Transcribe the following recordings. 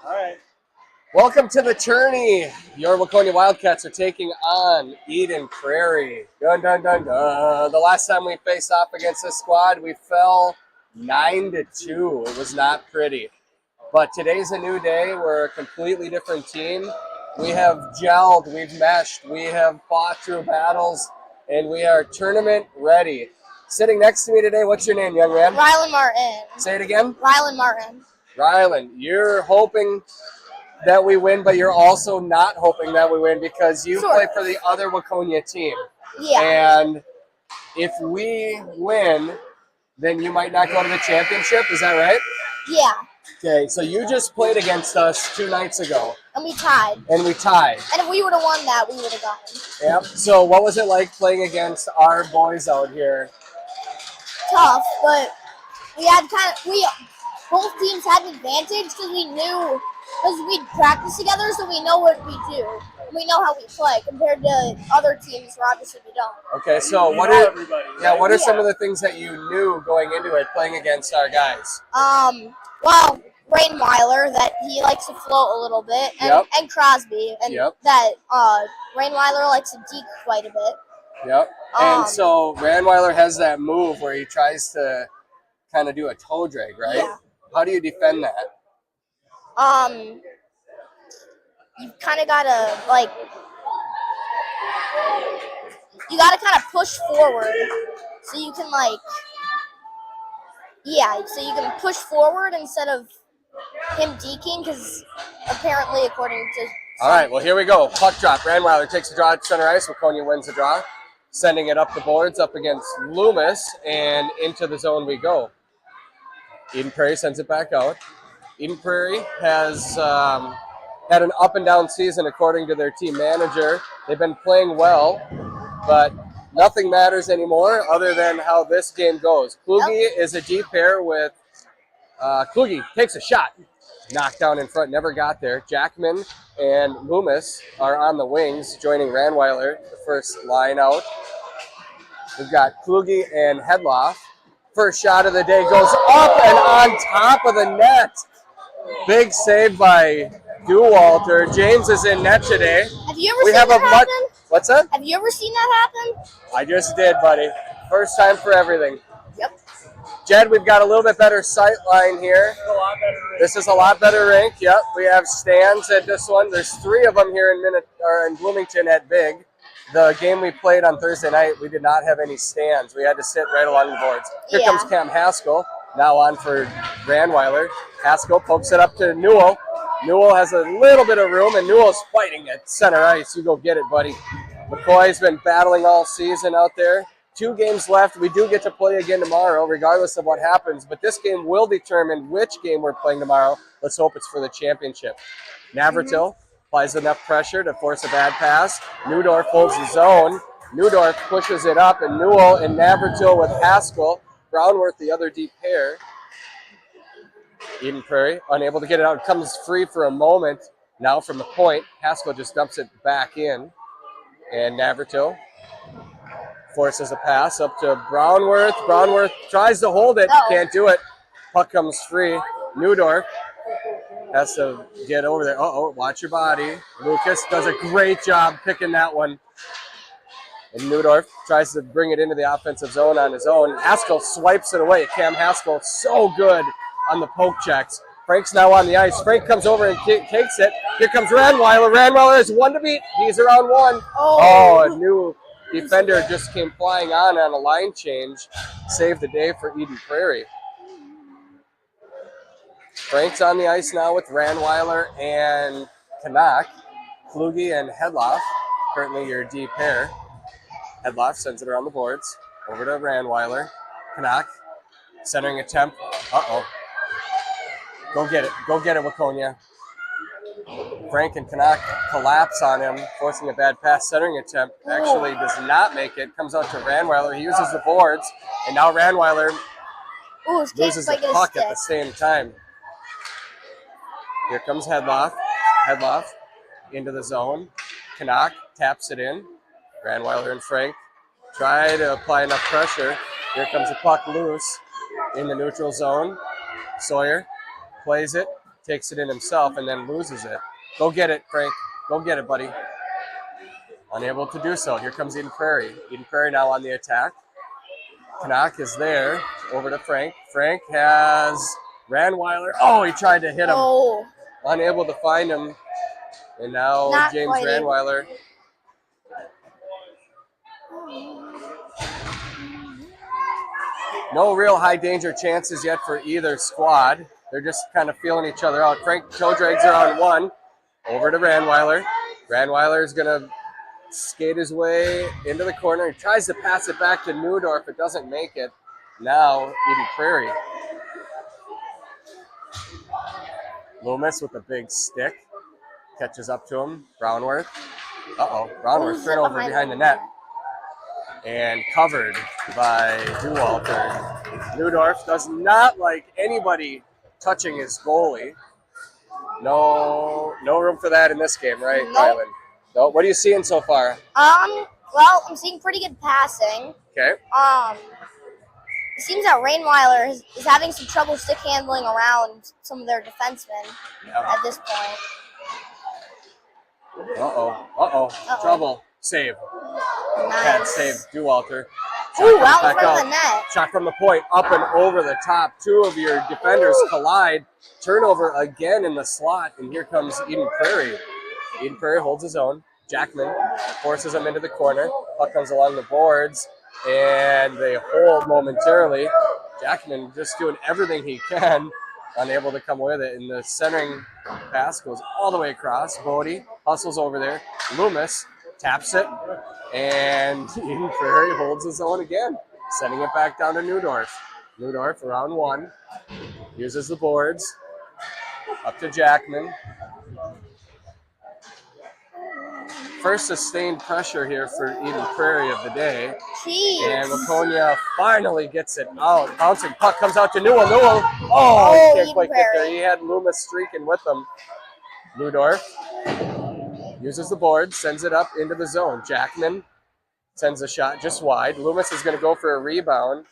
All right. Welcome to the tourney. Your Waconia Wildcats are taking on Eden Prairie. Dun, dun, dun, dun. The last time we faced off against this squad, we fell 9-2. It was not pretty. But today's a new day. We're a completely different team. We have gelled, we've meshed, we have fought through battles, and we are tournament ready. Sitting next to me today, what's your name, young man? Rylan Martin. Say it again. Rylan Martin. Rylan, you're hoping that we win, but you're also not hoping that we win because you play for the other Waconia team. Yeah. And if we win, then you might not go to the championship. Is that right? Yeah. Okay, so you just played against us 2 nights ago. And we tied. And we tied. And if we would have won that, we would have gotten. Yep. So what was it like playing against our boys out here? Tough, but both teams had an advantage because we'd practice together, so we know what we do. We know how we play compared to other teams where obviously we don't. Okay, so what are some of the things that you knew going into it playing against our guys? Well, Rainweiler, that he likes to float a little bit, and Crosby, and that Rainweiler likes to deke quite a bit. Yep. And so Rainweiler has that move where he tries to kind of do a toe drag, right? Yeah. How do you defend that? You kind of gotta kind of push forward, so you can so you can push forward instead of him deking, because apparently according to. All right, well here we go. Puck drop. Rainweiler takes the draw at center ice. Waconia wins the draw, sending it up the boards up against Loomis, and into the zone we go. Eden Prairie sends it back out. Eden Prairie has had an up and down season according to their team manager. They've been playing well, but nothing matters anymore other than how this game goes. Kluge is a deep pair with Kluge takes a shot. Knocked down in front, never got there. Jackman and Loomis are on the wings, joining Rainweiler, the first line out. We've got Kluge and Hedloff. First shot of the day goes up and on top of the net. Big save by Dewalter. James is in net today. Have you ever seen that happen? What's that? Have you ever seen that happen? I just did, buddy. First time for everything. Yep. Jed, we've got a little bit better sight line here. This is a lot better rink. Yep, we have stands at this one. There's 3 of them here in Bloomington at Big. The game we played on Thursday night, we did not have any stands. We had to sit right along the boards. Here comes Cam Haskell, now on for Rainweiler. Haskell pokes it up to Newell. Newell has a little bit of room, and Newell's fighting at center ice. You go get it, buddy. McCoy's been battling all season out there. 2 games left. We do get to play again tomorrow, regardless of what happens. But this game will determine which game we're playing tomorrow. Let's hope it's for the championship. Navratil applies enough pressure to force a bad pass. Newdorf holds the zone. Newdorf pushes it up, and Newell and Navratil with Haskell. Brownworth, the other deep pair. Eden Prairie, unable to get it out. Comes free for a moment. Now from the point, Haskell just dumps it back in. And Navratil forces a pass up to Brownworth. Brownworth tries to hold it. Can't do it. Puck comes free. Newdorf has to get over there. Watch your body. Lucas does a great job picking that one. And Newdorf tries to bring it into the offensive zone on his own. Haskell swipes it away. Cam Haskell, so good on the poke checks. Frank's now on the ice. Frank comes over and takes it. Here comes Rainweiler. Rainweiler has 1 to beat. He's around 1. A new defender just came flying on a line change. Saved the day for Eden Prairie. Frank's on the ice now with Rainweiler and Kanak. Kluge and Hedloff, currently your D pair. Hedloff sends it around the boards. Over to Rainweiler. Kanak, centering attempt. Go get it. Go get it, Waconia. Frank and Kanak collapse on him, forcing a bad pass. Centering attempt actually does not make it. Comes out to Rainweiler. He uses the boards, and now Rainweiler loses the puck at the same time. Here comes Hedloff. Hedloff into the zone. Kanak taps it in. Rainweiler and Frank try to apply enough pressure. Here comes the puck loose in the neutral zone. Sawyer plays it takes it in himself and then loses it. Go get it, Frank. Go get it, buddy. Unable to do so. Here comes Eden Prairie. Eden Prairie now on the attack. Canuck is there. Over to Frank. Frank has Ranweiler. Oh, he tried to hit him. Oh. Unable to find him. And now Not James quite able. Ranweiler. No real high danger chances yet for either squad. They're just kind of feeling each other out. Frank toe drags are on one. Over to Ranweiler. Ranweiler is going to skate his way into the corner. He tries to pass it back to Neudorf. It doesn't make it. Now Eden Prairie. Loomis with a big stick. Catches up to him. Brownworth. Uh-oh. Brownworth turnover behind the net. And covered by Duwalter. Neudorf does not like anybody touching his goalie. No room for that in this game, right, Ryland? No. What are you seeing so far? Well, I'm seeing pretty good passing. Okay. It seems that Ranweiler is having some trouble stick handling around some of their defensemen at this point. Uh-oh. Trouble. Save. Nice. Bad save. Duwalter. Ooh, out in front of the net. Shot from the point, up and over the top. Two of your defenders collide. Turnover again in the slot, and here comes Eden Prairie. Eden Prairie holds his own. Jackman forces him into the corner. Puck comes along the boards, and they hold momentarily. Jackman just doing everything he can, unable to come with it. And the centering pass goes all the way across. Bodie hustles over there. Loomis taps it, and Eden Prairie holds his own again, sending it back down to Neudorf. Neudorf around one, uses the boards, up to Jackman. First sustained pressure here for Eden Prairie of the day. Jeez. And Waconia finally gets it out. Bouncing puck comes out to Newell. Oh, he can't quite get there. He had Loomis streaking with him. Neudorf uses the board, sends it up into the zone. Jackman sends a shot just wide. Loomis is going to go for a rebound.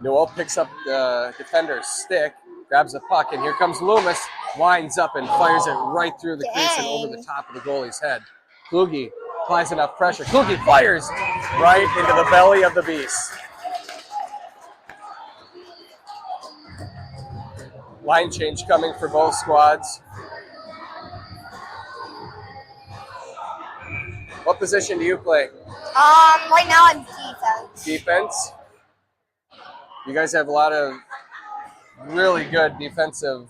Newell picks up the defender's stick, grabs the puck, and here comes Loomis. Winds up and fires it right through the crease and over the top of the goalie's head. Kluge applies enough pressure. Kluge fires right into the belly of the beast. Line change coming for both squads. What position do you play? Right now I'm defense. Defense? You guys have a lot of really good defensive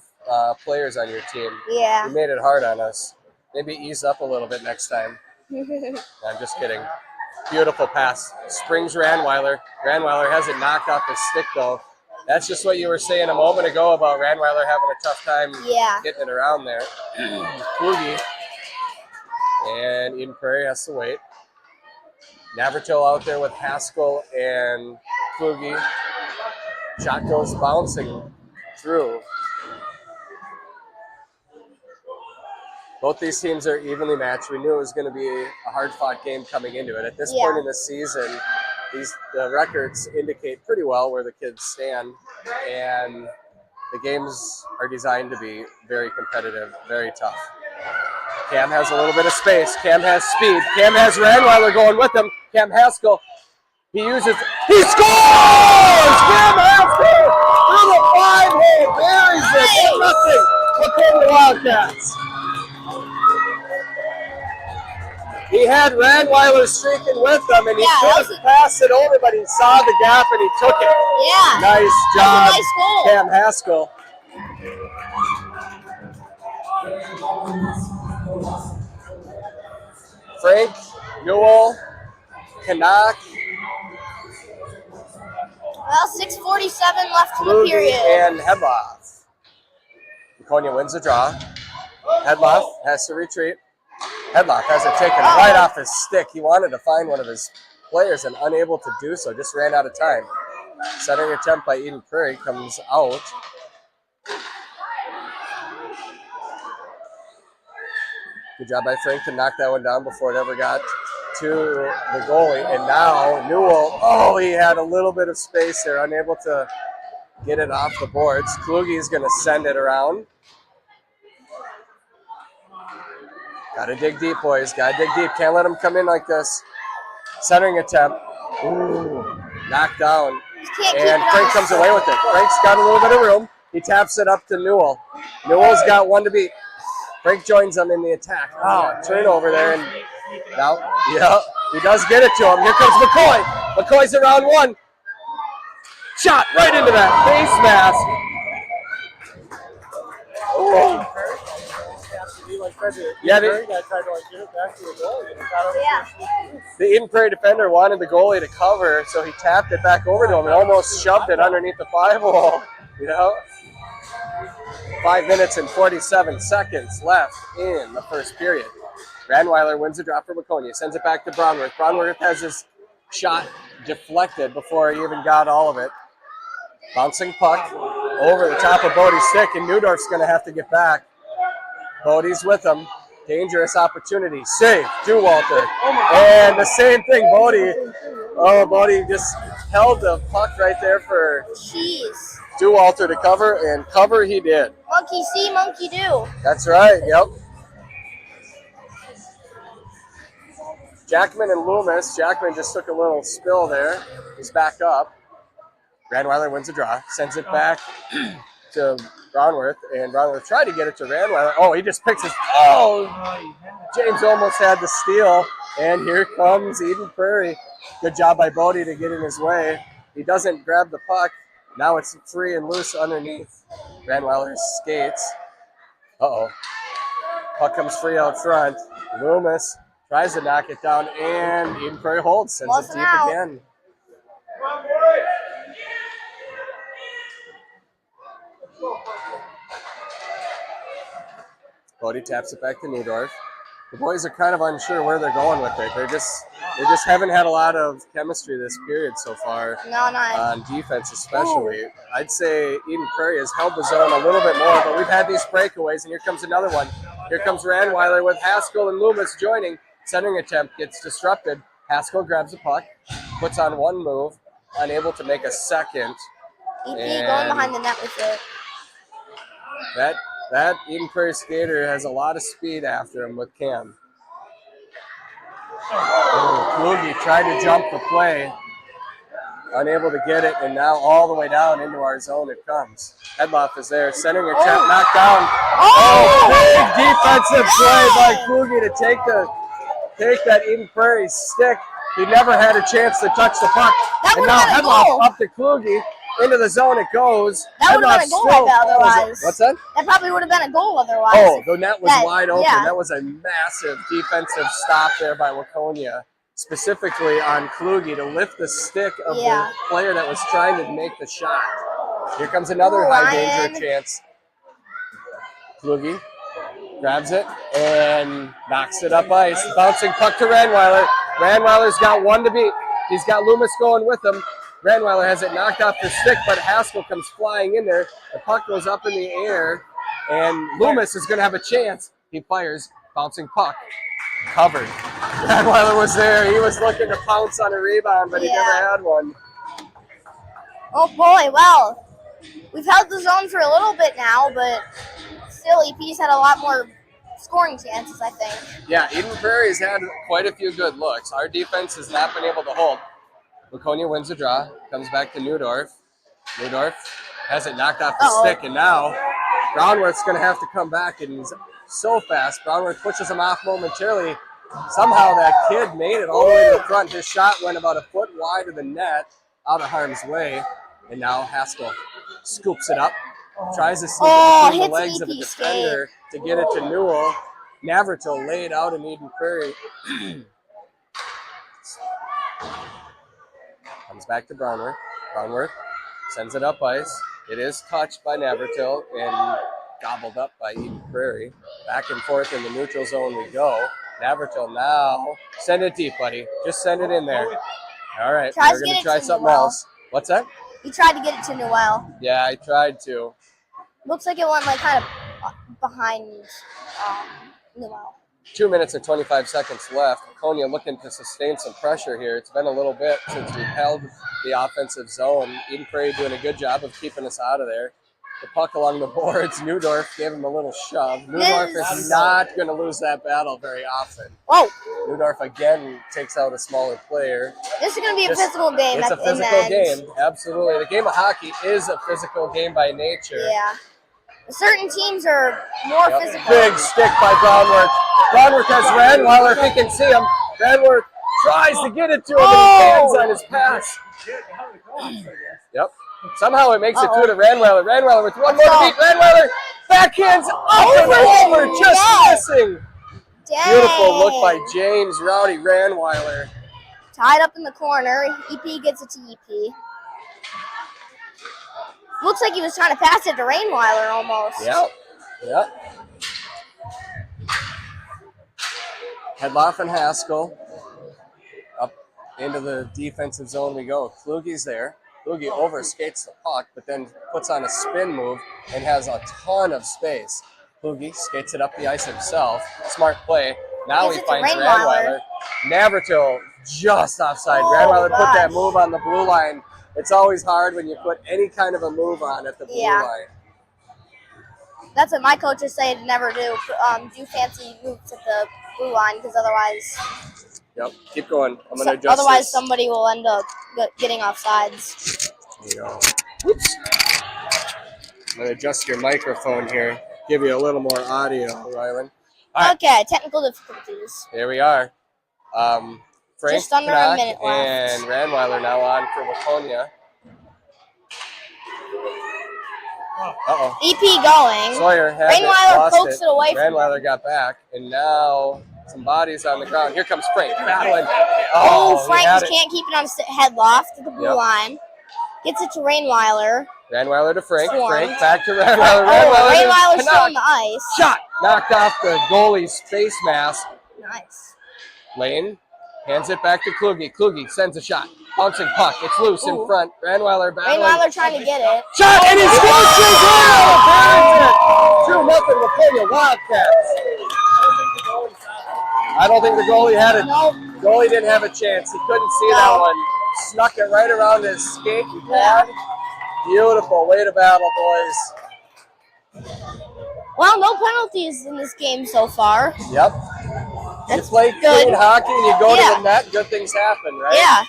players on your team. Yeah. You made it hard on us. Maybe ease up a little bit next time. I'm just kidding. Beautiful pass. Springs Ranweiler. Ranweiler has it knocked off his stick, though. That's just what you were saying a moment ago about Ranweiler having a tough time getting it around there. Kluge. And Eden Prairie has to wait. Navratil out there with Haskell and Kluge. Shot goes bouncing through. Both these teams are evenly matched. We knew it was going to be a hard-fought game coming into it. At this point in the season, the records indicate pretty well where the kids stand, and the games are designed to be very competitive, very tough. Cam has a little bit of space. Cam has speed. Cam has Ranweiler going with him. Cam Haskell, he scores! Cam Haskell through the 5-hole, buries it. 1-0. Waconia Wildcats. He had Ranweiler streaking with him, and he could have passed it over, but he saw the gap and he took it. Yeah. Nice job, nice goal. Cam Haskell. Frank, Newell, Canuck. Well, 6:47 left in the period. And Hedloff. Waconia wins the draw. Hedloff has to retreat. Hedloff has it taken right off his stick. He wanted to find one of his players and unable to do so. Just ran out of time. Centering attempt by Eden Prairie comes out. Good job by Frank to knock that one down before it ever got to the goalie. And now Newell, he had a little bit of space there, unable to get it off the boards. Kluge is going to send it around. Got to dig deep, boys. Got to dig deep. Can't let them come in like this. Centering attempt. Ooh, knocked down. And Frank comes away with it. Frank's got a little bit of room. He taps it up to Newell. Newell's got one to beat. Frank joins them in the attack. Oh, turnover there. And now, yeah, he does get it to him. Here comes McCoy. McCoy's around one. Shot right into that face mask. Oh. Yeah, the Eden Prairie defender wanted the goalie to cover, so he tapped it back over to him and almost shoved it underneath the 5-hole. You know, 5 minutes and 47 seconds left in the first period. Ranweiler wins the drop for Waconia, sends it back to Brownworth. Brownworth has his shot deflected before he even got all of it. Bouncing puck over the top of Bodie's stick, and Neudorf's going to have to get back. Bodie's with him. Dangerous opportunity. Save. Walter. And the same thing, Bodie. Oh, Bodie just held the puck right there for Walter to cover, and cover he did. Monkey see, monkey do. That's right, yep. Jackman and Loomis. Jackman just took a little spill there. He's back up. Ranweiler wins the draw, sends it back to Brownworth, and Brownworth tried to get it to Ranweiler. Oh, he just picks his. Oh, James almost had the steal, and here comes Eden Prairie. Good job by Bodie to get in his way. He doesn't grab the puck. Now it's free and loose underneath. Ranweiler skates. Uh-oh. Puck comes free out front. Loomis tries to knock it down, and Eden Prairie holds, sends it deep again. Bodie taps it back to Neudorf. The boys are kind of unsure where they're going with it. They just haven't had a lot of chemistry this period so far. No, not on defense especially. Ooh. I'd say Eden Prairie has held the zone a little bit more, but we've had these breakaways, and here comes another one. Here comes Ranweiler with Haskell and Loomis joining. Centering attempt gets disrupted. Haskell grabs the puck, puts on one move, unable to make a second. EP going behind the net with it. That Eden Prairie skater has a lot of speed after him with Cam. Oh, Kluge tried to jump the play, unable to get it, and now all the way down into our zone it comes. Hedloff is there, centering attempt, knocked down. Oh, big defensive play by Kluge to take that Eden Prairie stick. He never had a chance to touch the puck. And now Hedloff up to Kluge. Into the zone it goes. That would have been a goal otherwise. What's that? That probably would have been a goal otherwise. Oh, the net was wide open. Yeah. That was a massive defensive stop there by Waconia, specifically on Kluge to lift the stick of the player that was trying to make the shot. Here comes another high danger chance. Kluge grabs it and knocks it up ice. Bouncing puck to Ranweiler. Ranweiler's got one to beat. He's got Loomis going with him. Ranweiler has it knocked off the stick, but Haskell comes flying in there. The puck goes up in the air, and Loomis is going to have a chance. He fires, bouncing puck, covered. Ranweiler was there. He was looking to pounce on a rebound, but he never had one. Oh, boy. Well, we've held the zone for a little bit now, but still EP's had a lot more scoring chances, I think. Yeah, Eden Prairie's had quite a few good looks. Our defense has not been able to hold. Waconia wins the draw, comes back to Neudorf. Neudorf has it knocked off the stick, and now Brownworth's going to have to come back, and he's so fast. Brownworth pushes him off momentarily. Somehow that kid made it all the way to the front. His shot went about a foot wide of the net, out of harm's way, and now Haskell scoops it up, tries to sneak it between the legs of a defender to get it to Newell. Navratil laid out in Eden Prairie. Comes back to Brownworth. Brownworth sends it up ice. It is touched by Navratil and gobbled up by Eden Prairie. Back and forth in the neutral zone we go. Navratil now. Send it deep, buddy. Just send it in there. All right, we're going to try something else. What's that? He tried to get it to Newell. Yeah, I tried to. Looks like it went like kind of behind Newell. 2 minutes and 25 seconds left. Waconia looking to sustain some pressure here. It's been a little bit since we've held the offensive zone. Eden Prairie doing a good job of keeping us out of there. The puck along the boards. Neudorf gave him a little shove. Neudorf is not going to lose that battle very often. Whoa. Neudorf again takes out a smaller player. This is going to be a physical game. It's a physical game, absolutely. The game of hockey is a physical game by nature. Yeah. Certain teams are more physical. Big stick by Brownworth. Brownworth has Ranweiler, if he can see him. Ranweiler tries to get it to him, and he hands on his pass. Yep. Somehow it makes it through to Ranweiler. Ranweiler with one more to beat. Ranweiler backhands up and over, just missing. Dang. Beautiful look by James Rowdy Ranweiler. Tied up in the corner. EP gets it to EP. Looks like he was trying to pass it to Rainweiler almost. Yep. Hedloff and Haskell. Up into the defensive zone we go. Klugie's there. Kluge overskates the puck, but then puts on a spin move and has a ton of space. Kluge skates it up the ice himself. Smart play. Now he finds Ranweiler. Navratil just offside. Ranweiler put that move on the blue line. It's always hard when you put any kind of a move on at the blue line. That's what my coaches say to never do. Do fancy moves at the blue line because otherwise... Yep, keep going. I'm going to adjust otherwise, this. somebody will end up getting offsides. There you go. Whoops. I'm going to adjust your microphone here. Give you a little more audio, Rylan. Right. Okay, technical difficulties. Here we are. Frank just under a minute left. And Ranweiler now on for Waconia. Uh-oh. EP going. Sawyer had Ranweiler pokes it away from Ranweiler got back, and now some bodies on the ground. Here comes Frank battling. Frank can't keep it on head loft at the blue line. Gets it to Rainweiler. Ranweiler to Frank. Swarmed. Frank back to Ranweiler. Rainweiler's still on the ice. Shot! Knocked off the goalie's face mask. Nice. Lane hands it back to Kluge. Kluge sends a shot. Bouncing puck. It's loose in front. Ranweiler battling. Rainweiler trying to get it. Shot! And he scores! 2-0 Waconia Wildcats. I don't think the goalie had it. Nope. Goalie didn't have a chance. He couldn't see that one. Snuck it right around his skate and pad. Beautiful. Way to battle, boys. Well, no penalties in this game so far. Yep. You play clean hockey and you go to the net, good things happen, right? Yeah.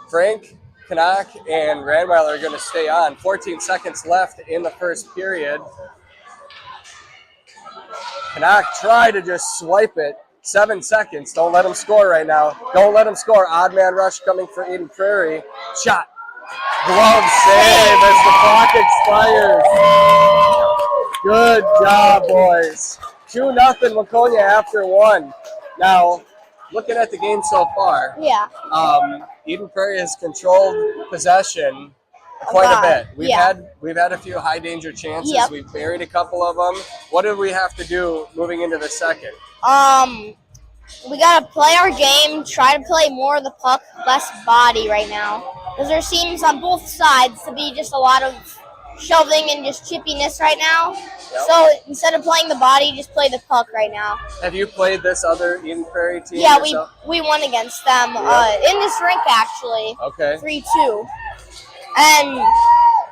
Frank, Canuck, and Ranweiler are going to stay on. 14 seconds left in the first period. Canuck tried to just swipe it. 7 seconds. Don't let him score right now. Don't let him score. Odd man rush coming for Eden Prairie. Shot. Glove save as the clock expires. Good job, boys. 2-0 Waconia after 1. Now, looking at the game so far, Eden Prairie has controlled possession quite a bit. We've had a few high danger chances. We've buried a couple of them. What do we have to do moving into the second? We gotta play our game. Try to play more of the puck, less body right now. Because there seems on both sides to be just a lot of shoving and just chippiness right now. Yep. So instead of playing the body, just play the puck right now. Have you played this other Eden Prairie team? Yeah, we won against them in this rink actually. Okay. 3-2. And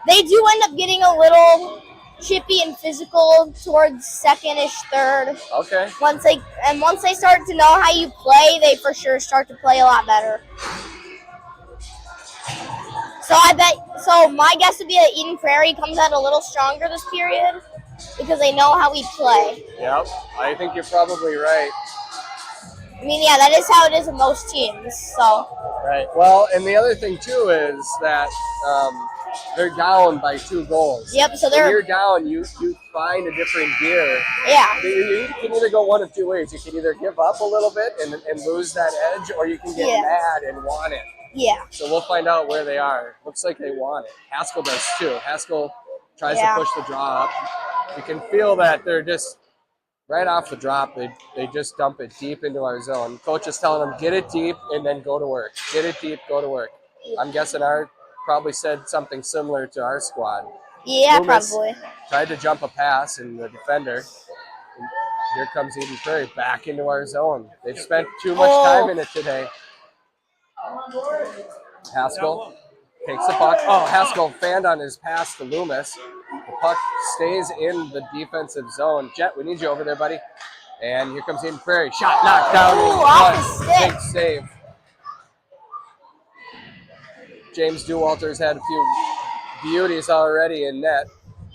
they do end up getting a little chippy and physical towards second-ish, third. Okay. Once they start to know how you play, they for sure start to play a lot better. So my guess would be that Eden Prairie comes out a little stronger this period because they know how we play. Yep, I think you're probably right. I mean, yeah, that is how it is in most teams. So. Right. Well, and the other thing too is that they're down by 2 goals. Yep. So when you're down, you find a different gear. Yeah. You can either go one of 2 ways. You can either give up a little bit and lose that edge, or you can get mad and want it. Yeah. So we'll find out where they are. Looks like they want it. Haskell does too. Haskell tries to push the draw up. You can feel that they're just right off the drop. They just dump it deep into our zone. Coach is telling them, get it deep and then go to work. Get it deep, go to work. I'm guessing our probably said something similar to our squad. Yeah, Loomis probably. Tried to jump a pass and the defender. And here comes Eden Prairie back into our zone. They've spent too much time in it today. Haskell takes the puck. Oh, Haskell fanned on his pass to Loomis. The puck stays in the defensive zone. Jet, we need you over there, buddy. And here comes Eden Prairie. Shot knocked down. Ooh, off the stick. Big save. James Dewalter's had a few beauties already in net.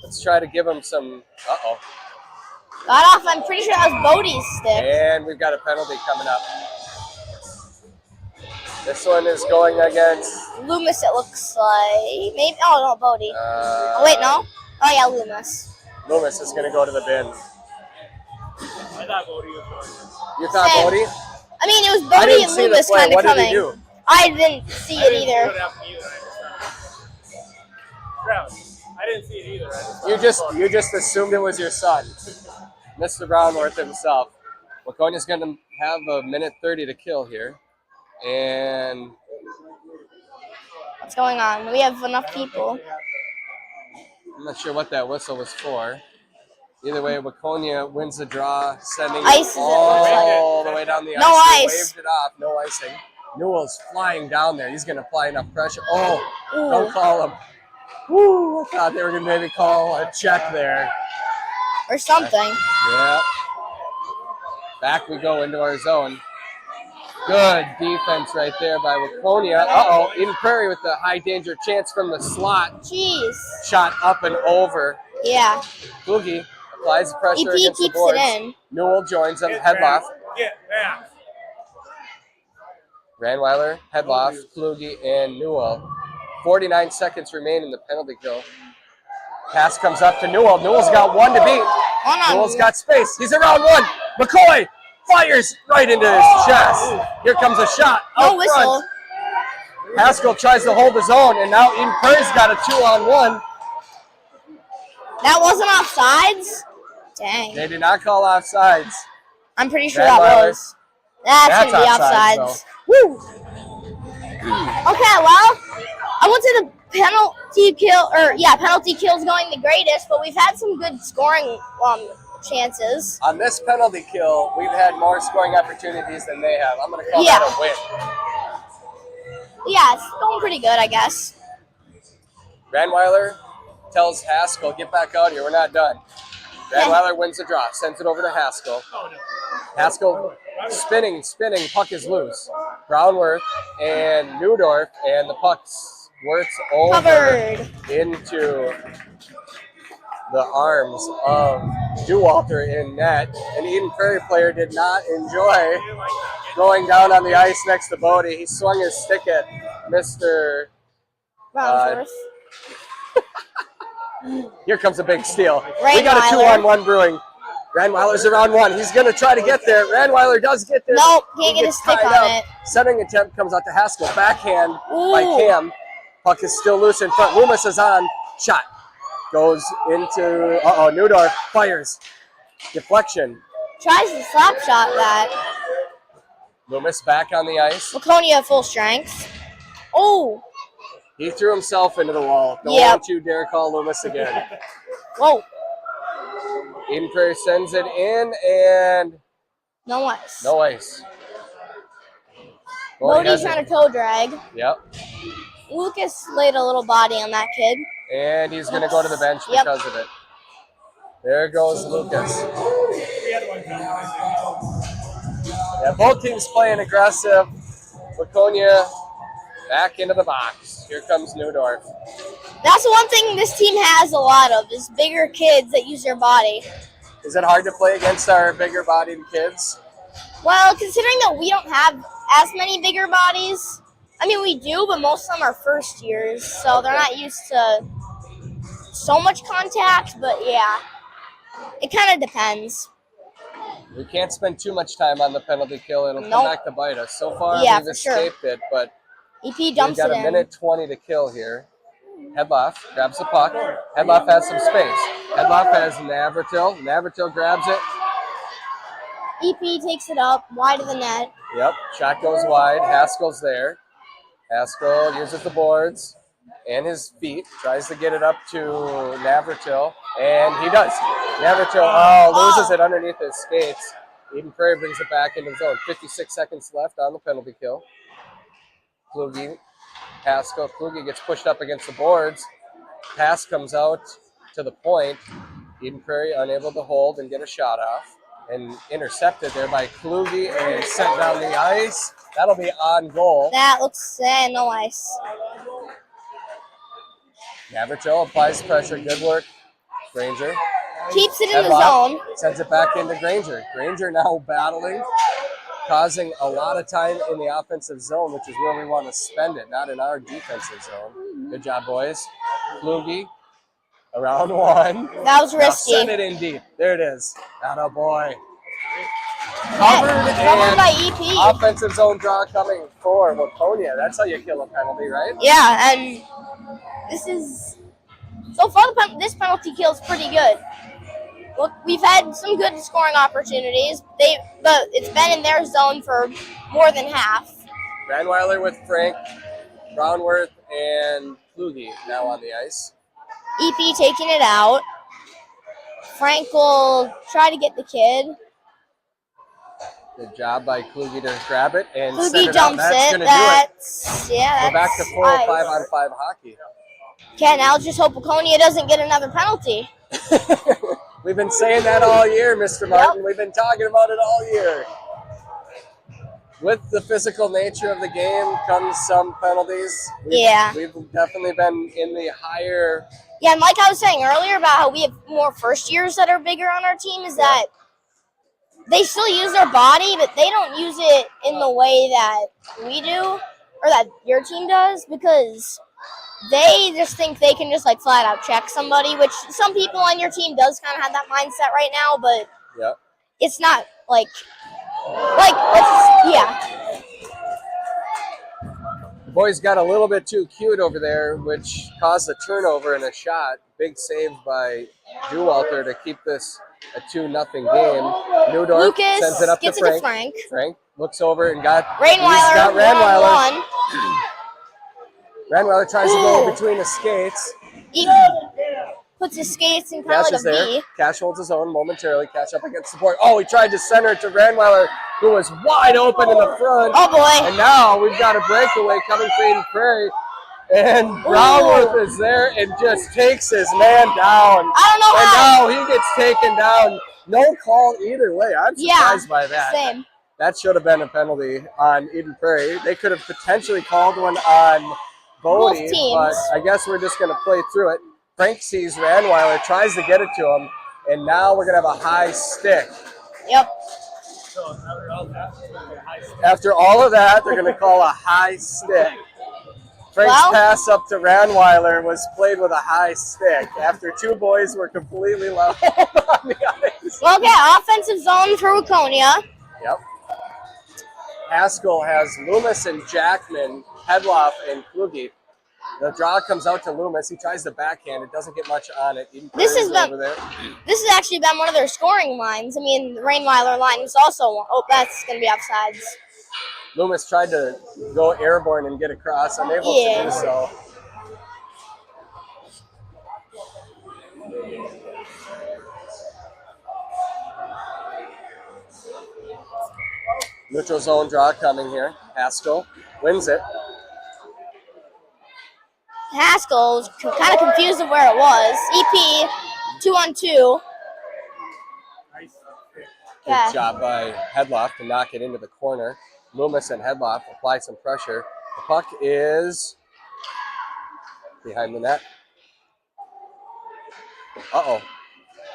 Let's try to give him some. Uh-oh. Got off. I'm pretty sure that was Bodie's stick. And we've got a penalty coming up. This one is going against Loomis, it looks like. Maybe. Oh, no, Bodie. Oh, wait, no? Oh, yeah, Loomis. Loomis is going to go to the bin. I thought Bodie was going. You thought Same. Bodie? I mean, it was Bodie and Loomis kind of What coming. did he do? I didn't see it either. I didn't see it either. You just assumed it was your son, Mr. Brownworth himself. Waconia's going to have a minute 30 to kill here. And What's going on? We have enough people. I'm not sure what that whistle was for. Either way, Waconia wins the draw, sending Ice it all the way down the ice. No They ice. waved it off, no icing. Newell's flying down there. He's going to apply enough pressure. Oh, Ooh. don't call him. Woo, I thought they were going to maybe call a check there. Or something. Yeah. Back we go into our zone. Good defense right there by Waconia. Uh-oh, Eden Prairie with the high danger chance from the slot. Jeez. Shot up and over. Yeah. Boogie applies the pressure EP against the keeps boards. it in. Newell joins him. Headloff. Get back. Ranweiler, Headloff, Kluge, and Newell. 49 seconds remain in the penalty kill. Pass comes up to Newell. Newell's got one to beat. Newell's got space. He's around one. McCoy fires right into his chest. Here comes a shot. No whistle. Haskell tries to hold his own, and now Eden Prairie's got a 2-on-1. That wasn't offsides? Dang. They did not call offsides. I'm pretty sure Ranweiler. that was. That's going to be offsides, offsides. Woo! Okay, well, I went to the penalty kill, penalty kill's going the greatest, but we've had some good scoring chances. On this penalty kill, we've had more scoring opportunities than they have. I'm going to call Yeah. that a win. Yeah, it's going pretty good, I guess. Ranweiler tells Haskell, get back out here. We're not done. Ranweiler wins the draw, sends it over to Haskell. Haskell spinning, puck is loose. Brownworth and Newdorf, and the puck squirts over Covered. into the arms of Dewalter in net. An Eden Prairie player did not enjoy going down on the ice next to Bodie. He swung his stick at Mr. Brownsworth. Here comes a big steal. Ranweiler. We got a 2-on-1 brewing. Ranweiler's around one. He's going to try to get there. Ranweiler does get there. Nope, can't He get gets a stick tied on up. it. Setting attempt comes out to Haskell. Backhand by Ooh. Cam. Puck is still loose in front. Loomis is on. Shot. Goes into, Newdorf fires. Deflection. Tries to slap shot that. Loomis back on the ice. Waconia full strength. Oh, He threw himself into the wall. Don't Yep. want you dare call Loomis again. whoa. Eden Prairie sends it in, and No ice. no ice. Well, he Bodie's has it. trying to toe drag. Yep. Lucas laid a little body on that kid. And he's going to go to the bench Yep. because of it. There goes Lucas. Yeah, both teams playing aggressive. Waconia back into the box. Here comes Newdorf. That's the one thing this team has a lot of is bigger kids that use their body. Is it hard to play against our bigger-bodied kids? Well, considering that we don't have as many bigger bodies, I mean, we do, but most of them are first years, so they're not used to so much contact, but yeah, it kind of depends. We can't spend too much time on the penalty kill. It'll come Nope. back to bite us. So far, Yeah, we've for sure. escaped it, but EP we've dumps got it a in. minute 20 to kill here. Headloff grabs the puck. Headloff has some space. Headloff has Navratil. Navratil grabs it. EP takes it up, wide of the net. Yep, shot goes wide. Haskell's there. Haskell uses the boards and his feet, tries to get it up to Navratil, and he does. Navratil loses it underneath his skates. Eden Prairie brings it back into the zone. 56 seconds left on the penalty kill. Kluge Haskell. Kluge gets pushed up against the boards. Pass comes out to the point. Eden Prairie unable to hold and get a shot off. And intercepted there by Kluge and sent down the ice. That'll be on goal. That looks nice. Navratil applies pressure. Good work, Granger. Keeps it in the zone. Sends it back into Granger. Granger now battling, causing a lot of time in the offensive zone, which is where we want to spend it, not in our defensive zone. Good job, boys. Kluge, around one. That was risky. Now send it in deep. There it is. Atta boy. Covered by EP. Offensive zone draw coming for Waconia. That's how you kill a penalty, right? Yeah, and this is so far. This penalty kill is pretty good. Look, we've had some good scoring opportunities. But it's been in their zone for more than half. Ranweiler with Frank, Brownworth, and Kluge now on the ice. EP taking it out. Frank will try to get the kid. Good job by Kluge to grab it and Kluge send it out. jumps That's it. going to do it. Yeah, We're back to 4 nice. 5-on-5 hockey. Okay, now just hope Waconia doesn't get another penalty. We've been saying that all year, Mr. Martin. We've been talking about it all year. With the physical nature of the game comes some penalties. We've definitely been in the higher. Yeah, and like I was saying earlier about how we have more first years that are bigger on our team is that they still use their body, but they don't use it in the way that we do or that your team does, because they just think they can just like flat out check somebody, which some people on your team does kind of have that mindset right now, but it's not like The boys got a little bit too cute over there, which caused a turnover and a shot. Big save by Dewalter to keep this a 2-0 game. Newdorf Lucas sends it up gets to it to Frank. Frank. Frank looks over and got Ranweiler. Ranweiler tries to go between the skates. He puts his skates in kind of like a there. V. Cash holds his own momentarily. Cash up against the board. Oh, he tried to center it to Ranweiler, who was wide open in the front. Oh, boy. And now we've got a breakaway coming for Eden Prairie. And Brownworth is there and just takes his man down. I don't know how. And now he gets taken down. No call either way. I'm surprised by that. Same. That should have been a penalty on Eden Prairie. They could have potentially called one on Bodie, but I guess we're just going to play through it. Frank sees Ranweiler, tries to get it to him, and now we're going to have a high stick. Yep. After all of that, they're going to call a high stick. Frank's pass up to Ranweiler was played with a high stick after two boys were completely level on the ice. Well, yeah, offensive zone for Waconia. Yep. Haskell has Loomis and Jackman, Hedloff, and Kluge. The draw comes out to Loomis. He tries to backhand. It doesn't get much on it. This has actually been one of their scoring lines. I mean, the Ranweiler line is also one. Oh, that's going to be offsides. Loomis tried to go airborne and get across. Unable to do so. Neutral zone draw coming here. Haskell wins it. Haskell was kind of confused of where it was. EP 2-on-2. Good job by Hedloff to knock it into the corner. Loomis and Hedloff apply some pressure. The puck is behind the net. Uh-oh.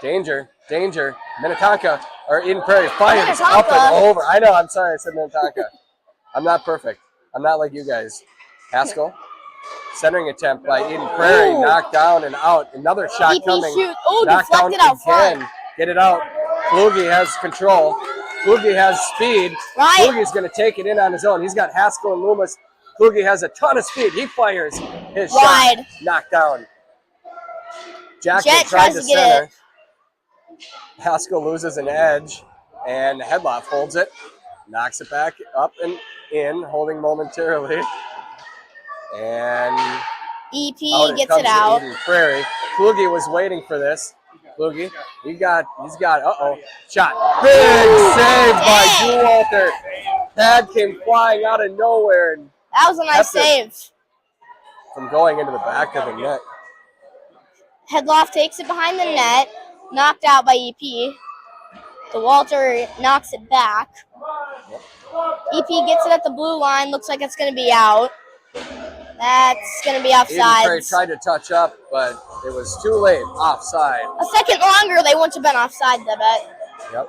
Danger. Minnetonka, or Eden Prairie fires up and over. I know, I'm sorry I said Minnetonka. I'm not perfect. I'm not like you guys. Haskell, centering attempt by Eden Prairie, knocked down and out. Another shot coming. Knocked down again. Get it out. Kluge has control. Kluge has speed. Kluge's going to take it in on his own. He's got Haskell and Loomis. Kluge has a ton of speed. He fires his shot. Knocked down. Jackman tried to center. Haskell loses an edge, and Hedloff holds it. Knocks it back up and in, holding momentarily. And EP gets it out. Prairie. Kluge was waiting for this. Kluge, he's got, shot. Big save by Dewalter. Pad came flying out of nowhere. And that was a nice save. from going into the back of the net. Headloff takes it behind the net, knocked out by EP. DeWalter knocks it back. EP gets it at the blue line. Looks like it's going to be out. That's going to be offside. Prairie tried to touch up, but it was too late. Offside. A second longer, they wouldn't have been offside, I bet. Yep.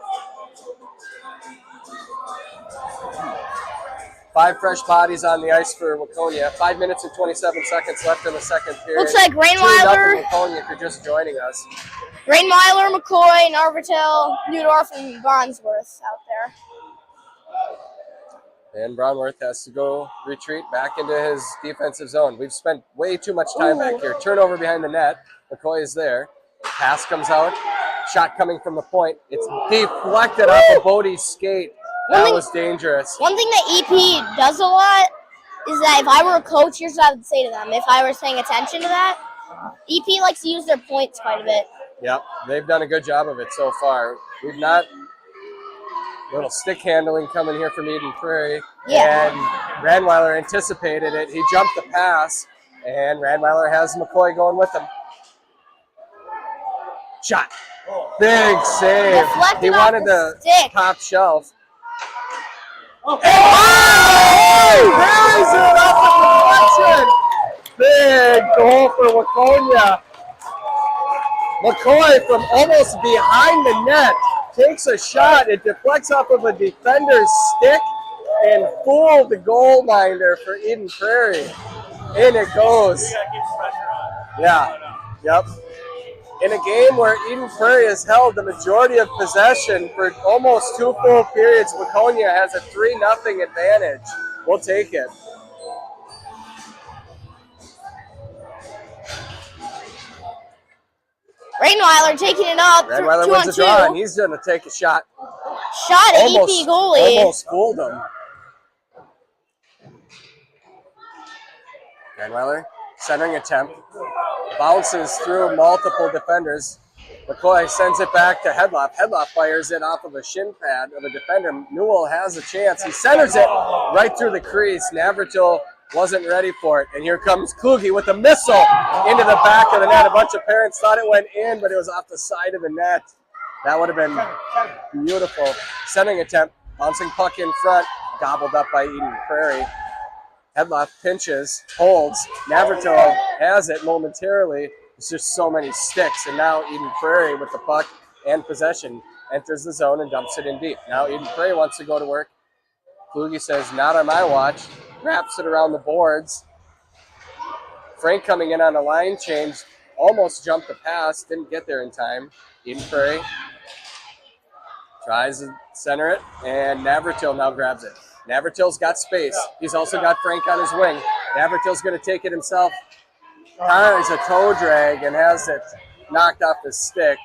5 fresh bodies on the ice for Waconia. 5 minutes and 27 seconds left in the second period. Looks like 2-0 Rainweiler, Waconia, if you're just joining us. Rainweiler, McCoy, Narvatel, Newdorf, and Barnsworth out there. And Brownworth has to go retreat back into his defensive zone. We've spent way too much time back here. Turnover behind the net. McCoy is there. Pass comes out. Shot coming from the point. It's deflected off of Bodie's skate. That was dangerous. One thing that EP does a lot is that if I were a coach, here's what I would say to them. If I was paying attention to that, EP likes to use their points quite a bit. Yep, they've done a good job of it so far. We've not... Little stick handling coming here from Eden Prairie. Yeah. And Ranweiler anticipated it. He jumped the pass, and Ranweiler has McCoy going with him. Shot. Big save. Deflected He wanted the stick. top shelf. Oh! Buries it off the deflection. Big goal for Waconia. McCoy from almost behind the net takes a shot. It deflects off of a defender's stick and fooled the goal minder for Eden Prairie. In it goes. Yeah. Yep. In a game where Eden Prairie has held the majority of possession for almost 2 full periods, Waconia has a 3-0 advantage. We'll take it. Rainweiler taking it up. Ranweiler wins a draw, and he's going to take a shot. Shot at EP goalie. Almost fooled him. Ranweiler, centering attempt. Bounces through multiple defenders. McCoy sends it back to Headloff. Headloff fires it off of a shin pad of a defender. Newell has a chance. He centers it right through the crease. Navratil wasn't ready for it. And here comes Kluge with a missile into the back of the net. A bunch of parents thought it went in, but it was off the side of the net. That would have been beautiful. Centering attempt, bouncing puck in front, gobbled up by Eden Prairie. Headloff pinches, holds. Navratil has it momentarily. There's just so many sticks, and now Eden Prairie with the puck and possession enters the zone and dumps it in deep. Now Eden Prairie wants to go to work. Kluge says, not on my watch. Wraps it around the boards. Frank coming in on a line change, almost jumped the pass, didn't get there in time. Eden Prairie tries to center it, and Navratil now grabs it. Navratil's got space. He's also got Frank on his wing. Navratil's going to take it himself. Tries a toe drag and has it knocked off his stick.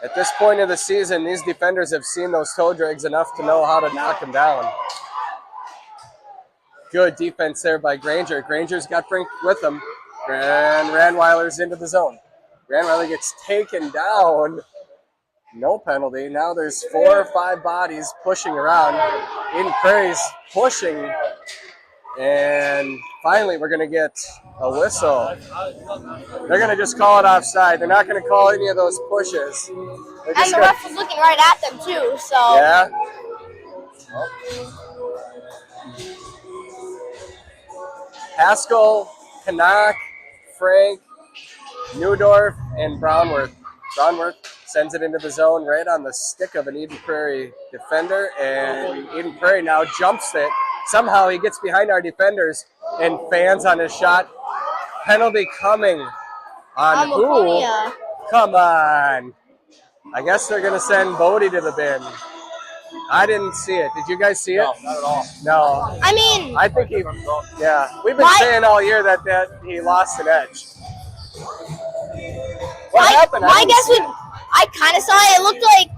At this point of the season, these defenders have seen those toe drags enough to know how to knock them down. Good defense there by Granger. Granger's got Frank with him. And Ranweiler's into the zone. Ranweiler gets taken down. No penalty. Now there's 4 or 5 bodies pushing around. Eden Prairie's pushing. And finally, we're going to get a whistle. They're going to just call it offside. They're not going to call any of those pushes. And the ref was looking right at them, too. So. Yeah. Haskell, Canuck, Frank, Newdorf, and Brownworth. Brownworth sends it into the zone right on the stick of an Eden Prairie defender, and Eden Prairie now jumps it. Somehow he gets behind our defenders and fans on his shot. Penalty coming on who? Waconia. Come on. I guess they're going to send Bodie to the bin. I didn't see it. Did you guys see it? No, not at all. No. I mean, I think yeah. We've been saying all year that he lost an edge. What happened? My guess would, I kind of saw it. It looked like,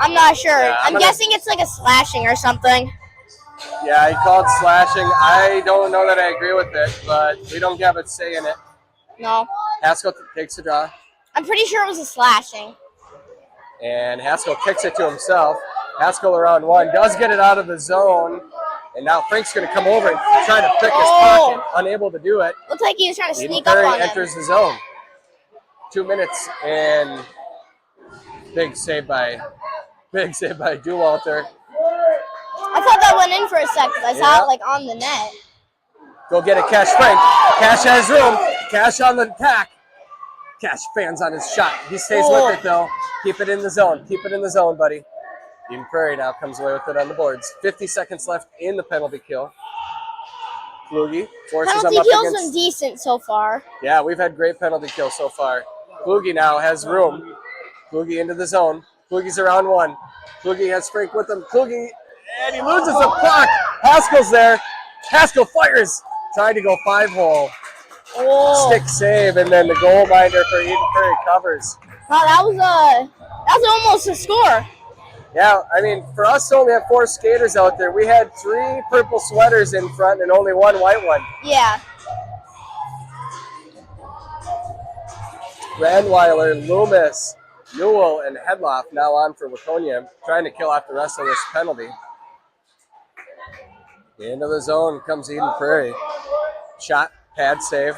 I'm not sure. Yeah, I'm guessing it's like a slashing or something. Yeah, he called slashing. I don't know that I agree with it, but we don't have a say in it. No. Haskell takes a draw. I'm pretty sure it was a slashing. And Haskell kicks it to himself. Haskell around 1, does get it out of the zone. And now Frank's going to come over and try to pick his pocket, unable to do it. Looks like he was trying to Eden sneak up Prairie on him. enters the zone. 2 minutes and big save by Dewalter. I thought that went in for a second. I saw it like on the net. Go get it, Cash Frank. Cash has room. Cash on the pack. Cash fans on his shot. He stays with it though. Keep it in the zone. Keep it in the zone, buddy. Eden Prairie now comes away with it on the boards. 50 seconds left in the penalty kill. Kluge forces him up Penalty kills against. been decent so far. Yeah, we've had great penalty kills so far. Kluge now has room. Kluge into the zone. Kluge's around one. Kluge has Frank with him. Kluge, and he loses the puck. Haskell's there. Haskell fires. Trying to go 5-hole. Stick save, and then the goal minder for Eden Prairie covers. Wow, that was almost a score. Yeah, I mean, for us to only have 4 skaters out there, we had 3 purple sweaters in front and only 1 white one. Yeah. Randweiler, Loomis, Newell, and Hedloff now on for Waconia, trying to kill off the rest of this penalty. Into the zone comes Eden Prairie. Shot, pad save.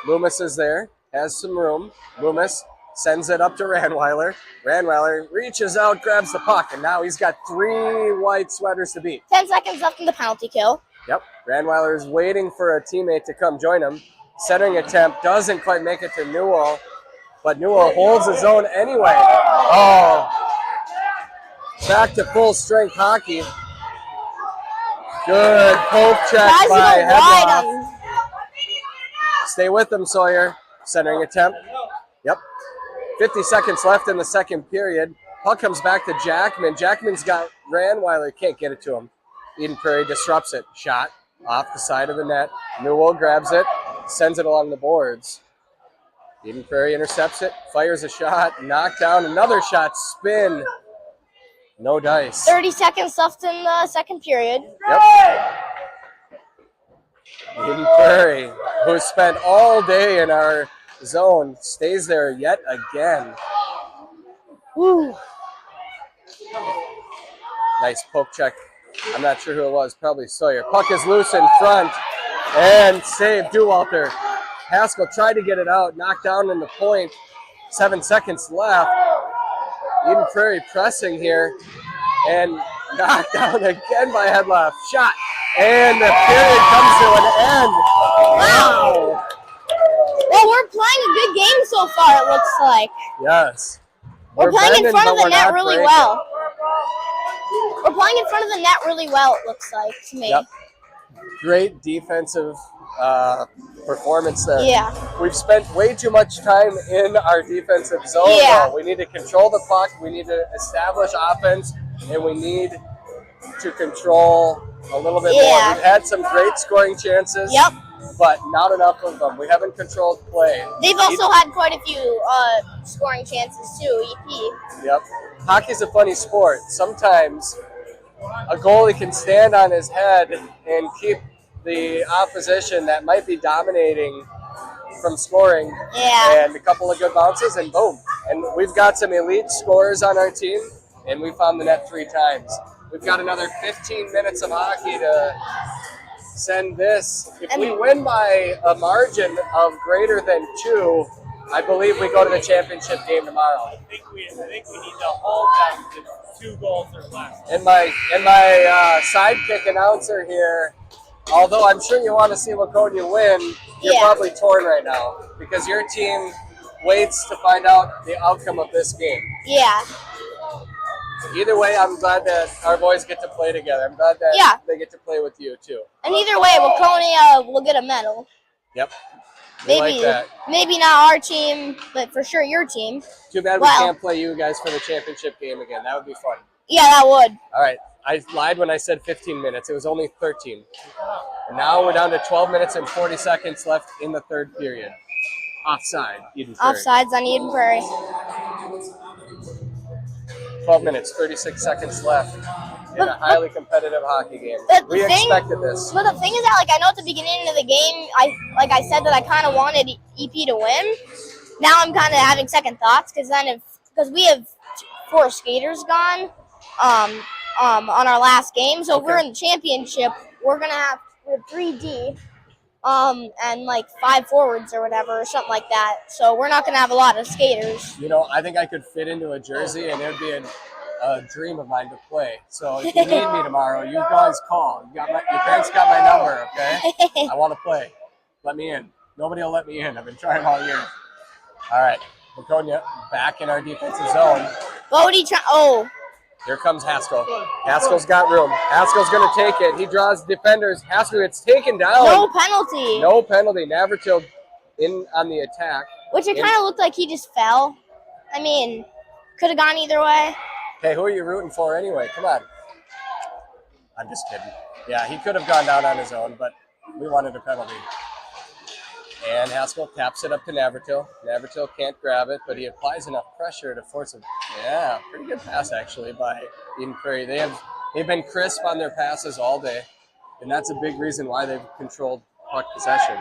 Loomis is there, has some room. Loomis sends it up to Randweiler. Randweiler reaches out, grabs the puck, and now he's got 3 white sweaters to beat. 10 seconds left in the penalty kill. Yep, Randweiler is waiting for a teammate to come join him. Centering attempt doesn't quite make it to Newell, but Newell holds his own anyway. Oh, back to full strength hockey. Good poke check by Hedloff. Stay with him, Sawyer. Centering attempt. Yep. 50 seconds left in the second period. Puck comes back to Jackman. Jackman's got Randweiler. Can't get it to him. Eden Prairie disrupts it. Shot off the side of the net. Newell grabs it. Sends it along the boards. Eden Prairie intercepts it. Fires a shot. Knocked down. Another shot. Spin. No dice. 30 seconds left in the second period. Yep. Eden Prairie, who spent all day in our zone, stays there yet again. Woo. Nice poke check. I'm not sure who it was. Probably Sawyer. Puck is loose in front. And save Dewalter. Haskell tried to get it out. Knocked down in the point. 7 seconds left. Eden Prairie pressing here. And knocked down again by Hedloff. Shot. And the period comes to an end. Wow. Well, we're playing a good game so far, it looks like. Yes. We're playing in front of the net really breaking. well. We're playing in front of the net really well, it looks like to me. Yep. Great defensive performance there. Yeah. We've spent way too much time in our defensive zone. Yeah. Though. We need to control the puck. We need to establish offense, and we need to control a little bit more. We've had some great scoring chances. Yep. But not enough of them. We haven't controlled play. They've also had quite a few scoring chances too, EP. Yep. Hockey's a funny sport. Sometimes a goalie can stand on his head and keep the opposition that might be dominating from scoring. Yeah. And a couple of good bounces, and boom. And we've got some elite scorers on our team, and we found the net 3 times. We've got another 15 minutes of hockey to send this. If we win by a margin of greater than 2, I believe we go to the championship game tomorrow. I think we need to hold them to 2 goals or less. And my sidekick announcer here, although I'm sure you want to see Waconia win, you're probably torn right now because your team waits to find out the outcome of this game. Yeah. Either way, I'm glad that our boys get to play together. I'm glad that they get to play with you too. And either way, Waconia will get a medal. Yep. We like that. Maybe not our team, but for sure your team. Too bad we can't play you guys for the championship game again. That would be fun. Yeah, that would. All right. I lied when I said 15 minutes. It was only 13. And now we're down to 12 minutes and 40 seconds left in the third period. Offside, Eden Prairie. Offsides on Eden Prairie. 12 minutes, 36 seconds left in a highly competitive hockey game. We expected this. But the thing is that, I know at the beginning of the game, I said that I kind of wanted EP to win. Now I'm kind of having second thoughts because we have 4 skaters gone. on our last game. So if we're Okay. in the championship, we have 3D, and like 5 forwards or whatever, or something like that. So we're not gonna have a lot of skaters. You know, I think I could fit into a jersey, and it would be a dream of mine to play. So if you need me tomorrow, you guys call. Your parents got my number, okay? I want to play. Let me in. Nobody will let me in. I've been trying all year. All right, Waconia back in our defensive zone. Bodie, Here comes Haskell. Haskell's got room. Haskell's going to take it. He draws defenders. Haskell gets taken down. no penalty. No penalty. Navratil in on the attack. Which it kind of looked like he just fell. I mean, could have gone either way. Hey, who are you rooting for anyway? Come on. I'm just kidding. Yeah, he could have gone down on his own, but we wanted a penalty. And Haskell taps it up to Navratil. Navratil can't grab it, but he applies enough pressure to force him. Yeah, pretty good pass actually by Eden Prairie. They've been crisp on their passes all day, and that's a big reason why they've controlled puck possession.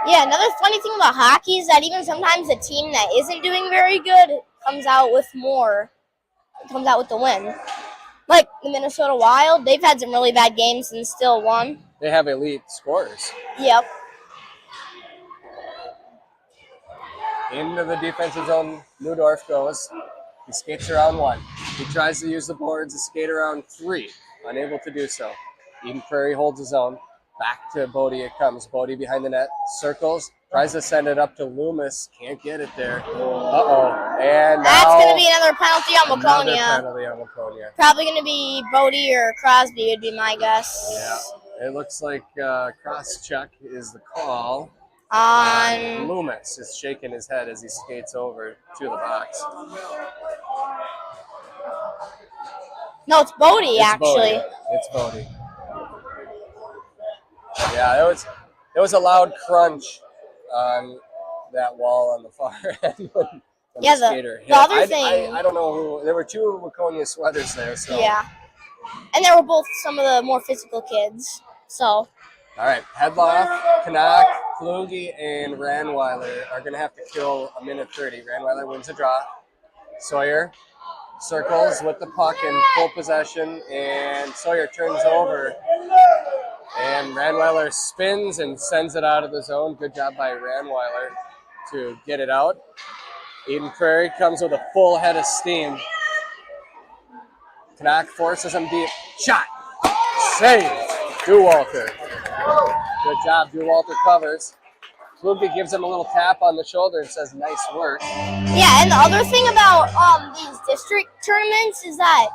Yeah, another funny thing about hockey is that even sometimes a team that isn't doing very good comes out with more. It comes out with the win. Like the Minnesota Wild, they've had some really bad games and still won. They have elite scorers. Yep. Into the defensive zone, Neudorf goes. He skates around 1. He tries to use the boards to skate around 3. Unable to do so. Eden Prairie holds his own. Back to Bodie it comes. Bodie behind the net. Circles. Tries to send it up to Loomis. Can't get it there. Uh-oh. And That's now going to be another penalty on another Waconia. penalty on Waconia. Probably going to be Bodie or Crosby would be my guess. Yeah. It looks like cross-check is the call. On Loomis is shaking his head as he skates over to the box. no, it's Bodie It's actually. Bodie. It's Bodie. Yeah, it was a loud crunch on that wall on the far end when Yeah, the skater hit. the other thing. I don't know who. There were 2 Waconia sweaters there. So. Yeah, and they were both some of the more physical kids. So. All right, Hedloff, Canuck, Kluge, and Ranweiler are going to have to kill a minute 30. Ranweiler wins the draw. Sawyer circles with the puck in full possession, and Sawyer turns over. And Ranweiler spins and sends it out of the zone. Good job by Ranweiler to get it out. Eden Prairie comes with a full head of steam. Canuck forces him deep. Shot! Save! Dewalter. Good job. Dewalter covers. Kluge gives him a little tap on the shoulder and says, nice work. Yeah, and the other thing about these district tournaments is that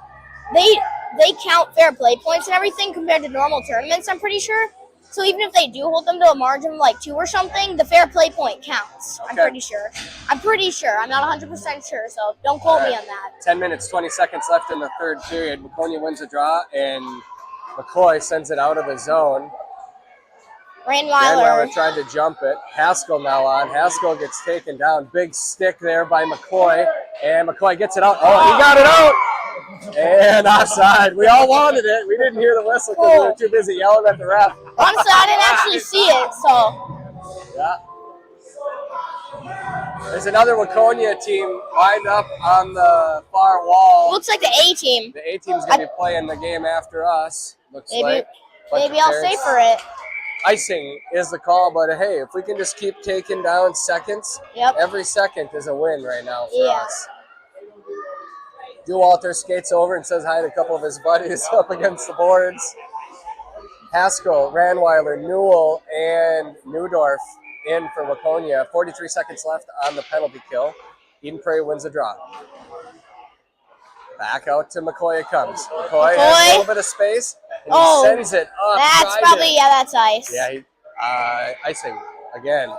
they count fair play points and everything compared to normal tournaments, I'm pretty sure. So even if they do hold them to a margin of like 2 or something, the fair play point counts. Okay. I'm pretty sure. I'm not 100% sure, so don't quote me on that. 10 minutes, 20 seconds left in the third period. Waconia wins the draw, and McCoy sends it out of the zone. Ranweiler. tried to jump it. Haskell now on. Haskell gets taken down. Big stick there by McCoy, and McCoy gets it out. Oh, he got it out! And offside. We all wanted it. We didn't hear the whistle because we were too busy yelling at the ref. Honestly, I didn't actually see it, so. Yeah. There's another Waconia team lined up on the far wall. Looks like the A team. The A team's going to be playing the game after us, looks like. Maybe I'll stay for it. Icing is the call, but hey, if we can just keep taking down seconds, every second is a win right now for us. Dewalter skates over and says hi to a couple of his buddies up against the boards. Haskell, Ranweiler, Newell, and Neudorf in for Waconia. 43 seconds left on the penalty kill. Eden Prairie wins the draw. Back out to McCoy it comes. McCoy has a little bit of space, and he sends it up. That's probably, that's ice. Yeah, icing again.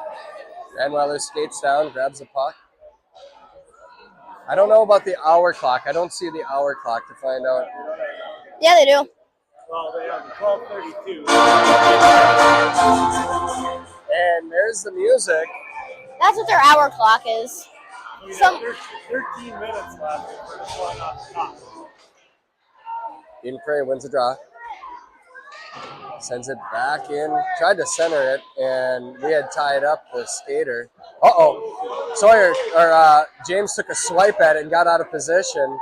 Ranweiler skates down, grabs the puck. I don't know about the hour clock. I don't see the hour clock to find out. Yeah, they do. Well, they have 12:32. And there's the music. That's what their hour clock is. We have 13 minutes left for this one off the top. Eden Prairie wins the draw. Sends it back in. Tried to center it, and we had tied up the skater. Uh-oh. Sawyer, or James took a swipe at it and got out of position.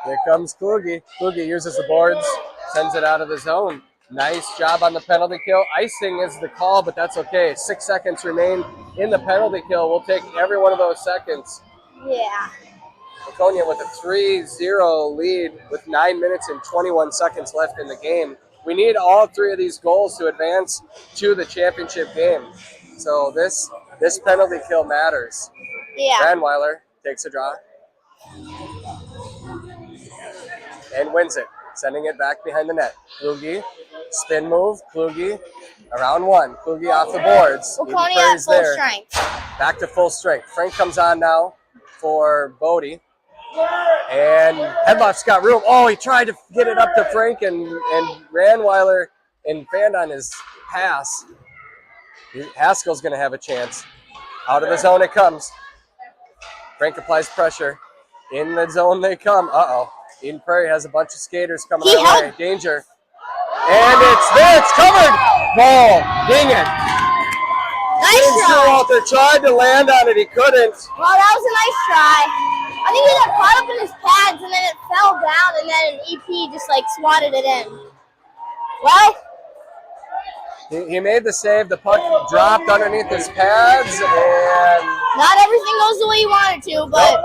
Here comes Kluge. Kluge uses the boards, sends it out of the zone. Nice job on the penalty kill. Icing is the call, but that's okay. 6 seconds remain in the penalty kill. We'll take every one of those seconds. Yeah. Waconia with a 3-0 lead with 9 minutes and 21 seconds left in the game. We need all 3 of these goals to advance to the championship game. So this penalty kill matters. Yeah. Brandweiler takes a draw and wins it, sending it back behind the net. Kluge, spin move, Kluge, around 1. Kluge off the boards. Waconia at full strength. Back to full strength. Frank comes on now for Bodie. And Hedloff's got room. Oh, he tried to get it up to Frank, and Brandweiler and fanned on his pass. Haskell's going to have a chance. Out of the zone it comes. Frank applies pressure. In the zone they come. Uh-oh. Eden Prairie has a bunch of skaters coming our way. Danger. And it's there. It's covered. Ball. Dang it. Nice try. Walter tried to land on it. He couldn't. Well, that was a nice try. I think he got caught up in his pads, and then it fell down, and then an EP just, like, swatted it in. Well. He made the save. The puck dropped underneath his pads, and not everything goes the way you want it to, but.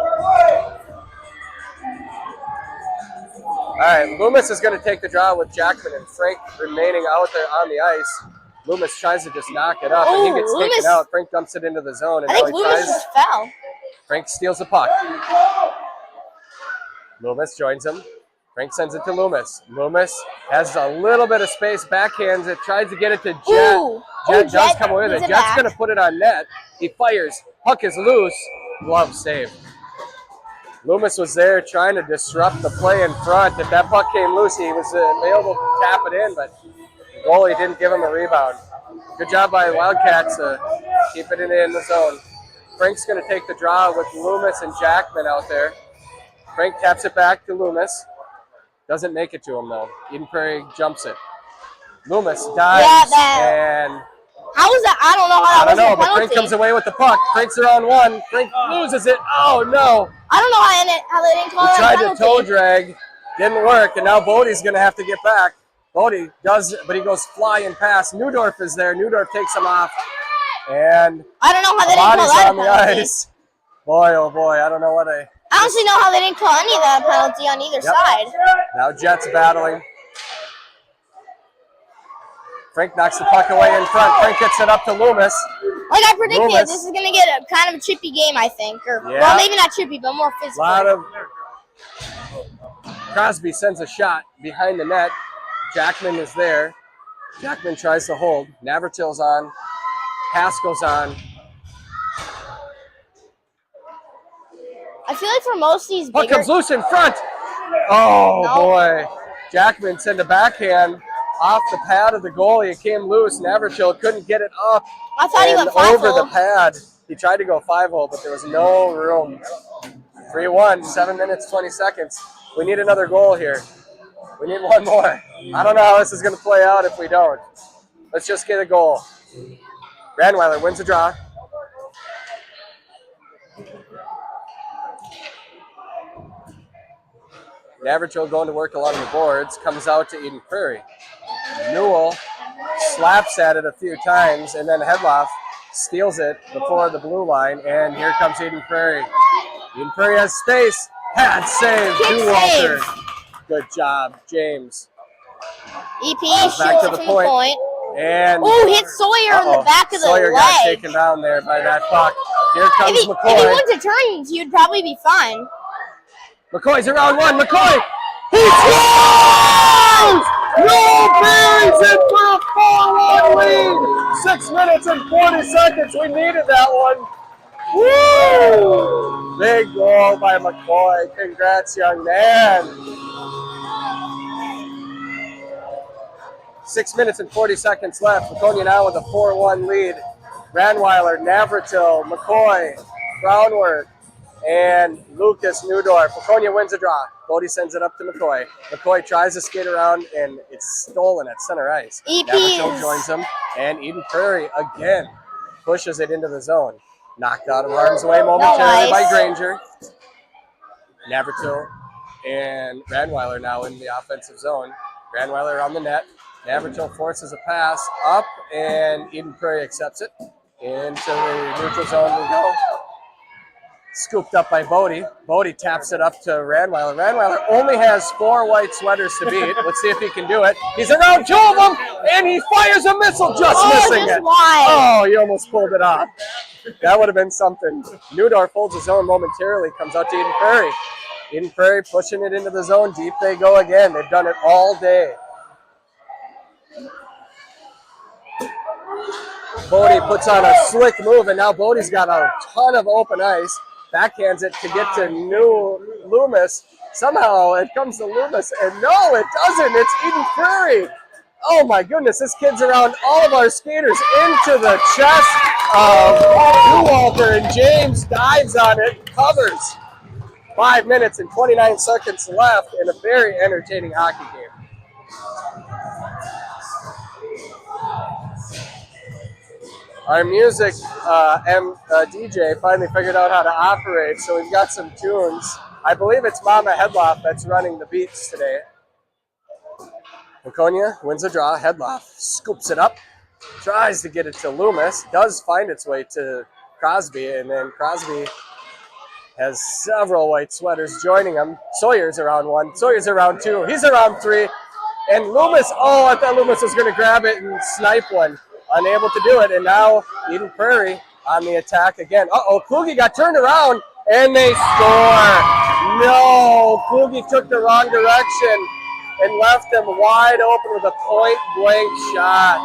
All right, Loomis is going to take the draw with Jackman and Frank remaining out there on the ice. Loomis tries to just knock it up, and he gets taken out. Frank dumps it into the zone, and I think Loomis just fell. Frank steals the puck. Loomis joins him. Frank sends it to Loomis. Loomis has a little bit of space, backhands it, tries to get it to Jet. Jet does come away with it. Jet's going to put it on net. He fires. Puck is loose. Glove save. Loomis was there trying to disrupt the play in front. If that puck came loose, he was able to tap it in, but the goalie didn't give him a rebound. Good job by the Wildcats to keep it in the zone. Frank's going to take the draw with Loomis and Jackman out there. Frank taps it back to Loomis. Doesn't make it to him, though. Eden Prairie jumps it. Loomis dives, and how was that? I don't know how that was a penalty. But Frank comes away with the puck. Frank's around 1. Frank loses it. Oh, no. I don't know how they didn't call it a penalty. He tried to toe drag. Didn't work, and now Bodie's going to have to get back. Bodie does, but he goes flying past. Neudorf is there. Neudorf takes him off. And I don't know how they didn't call that a penalty. Ice. Boy, oh boy, I don't know what I honestly know how they didn't call any of that penalty on either side. Now Jet's battling. Frank knocks the puck away in front. Frank gets it up to Loomis. Like I predicted, this is going to get a kind of a chippy game, I think. Well, maybe not chippy, but more physical. Crosby sends a shot behind the net. Jackman is there. Jackman tries to hold. Navratil's on. Haskell's on. I feel like for most of these puck comes loose in front. Oh, boy. Jackman sent a backhand off the pad of the goalie. It came loose. Navratil couldn't get it up. I thought he went 5-0. Over the pad. He tried to go 5-0, but there was no room. 3-1, 7 minutes, 20 seconds. We need another goal here. We need one more. I don't know how this is going to play out if we don't. Let's just get a goal. Brandweiler wins the draw. Navratil going to work along the boards, comes out to Eden Prairie. Newell slaps at it a few times, and then Hedloff steals it before the blue line, and here comes Eden Prairie. Eden Prairie has space. Pad save to Walter. Good job, James. EP shoots it from the point. And hit Sawyer in the back of the Sawyer leg. Got taken down there by that puck. Here comes McCoy. If he went to turns, he would probably be fine. McCoy's around 1. McCoy! He scores! No Bears in for a 4-1 lead! 6 minutes and 40 seconds. We needed that one. Woo! Big goal by McCoy. Congrats, young man. 6 minutes and 40 seconds left. Waconia now with a 4-1 lead. Brandweiler, Navratil, McCoy, Brownworth, and Lucas Neudorf. Waconia wins the draw. Bodie sends it up to McCoy. McCoy tries to skate around, and it's stolen at center ice. Navratil joins him, and Eden Prairie again pushes it into the zone. Knocked out of harm's way momentarily by Granger. Navratil And Ranweiler now in the offensive zone. Ranweiler on the net. Navarrete forces a pass up, and Eden Prairie accepts it. Into the neutral zone we go. Scooped up by Bodie. Bodie taps it up to Ranweiler. Ranweiler only has 4 white sweaters to beat. Let's see if he can do it. He's around 2 of them, and he fires a missile, just missing just it. wide. Oh, he almost pulled it off. That would have been something. Newdorf holds his own momentarily, comes out to Eden Prairie. Eden Prairie pushing it into the zone. Deep they go again. They've done it all day. Bodie puts on a slick move, and now Bodie's got a ton of open ice. Backhands it to get to Loomis. Somehow it comes to Loomis, and no, it doesn't. It's Eden Prairie. Oh my goodness, this kid's around all of our skaters into the chest of Walter, and James dives on it, covers. 5 minutes and 29 seconds left in a very entertaining hockey game. Our music DJ finally figured out how to operate, so we've got some tunes. I believe it's Mama Headloff that's running the beats today. Waconia wins a draw. Headloff scoops it up, tries to get it to Loomis, does find its way to Crosby, and then Crosby has several white sweaters joining him. Sawyer's around 1, Sawyer's around 2, he's around 3, and Loomis, oh, I thought Loomis was going to grab it and snipe one. Unable to do it, and now Eden Prairie on the attack again. Uh-oh, Kluge got turned around, and they score. No, Kluge took the wrong direction and left them wide open with a point-blank shot.